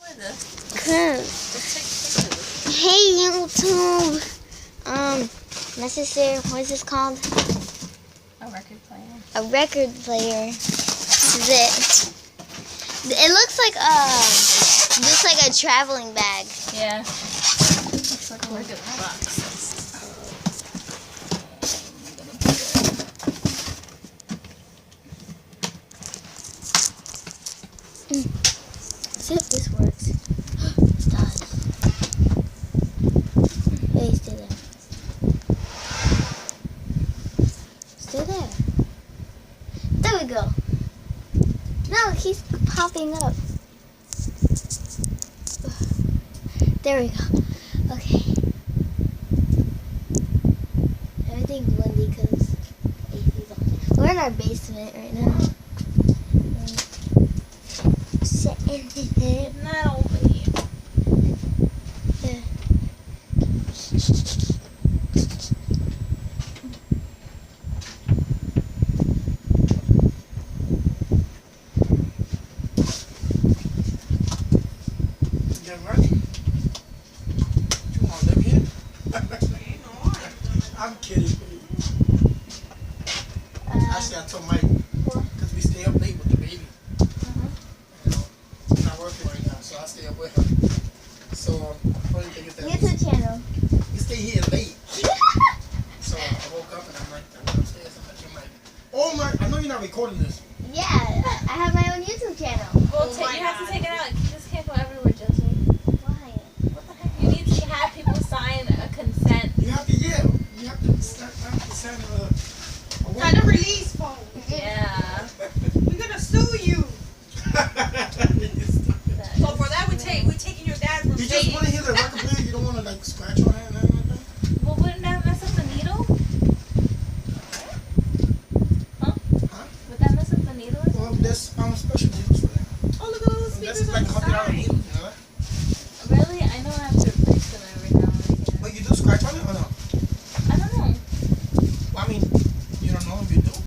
Hey YouTube. My sister, what is this called? A record player. A record player. This is it. It looks like just like a traveling bag. Yeah. Looks like a record box. See if this works. It does. Hey, stay there. Stay there. There we go. No, it keeps popping up. There we go. Okay. Everything's windy because AC's on. We're in our basement right now. Not over here. Yeah. Getting ready? You want to live here? I'm kidding. Actually, I told Mike, because we stay up late with the baby. You know, I'm not working right now, so I stay up with her. So, funny thing is that YouTube channel. we stay here late. So, I woke up and I'm like, I went upstairs and I'm like, oh my, I know you're not recording this. Yeah, I have my own YouTube channel. Well, you have to take it out. You just can't go everywhere, Josie. Why? What the heck? You need to have people sign a consent. You have to yell. You have to send a Kind of release phone. Yeah. We're gonna sue you. So for that, we're taking your dad from You just dating. want to hear the record player? You don't want to like scratch on it and anything like that? Well, wouldn't that mess up the needle? Huh? Huh? Would that mess up the needle? Well, there's special needles.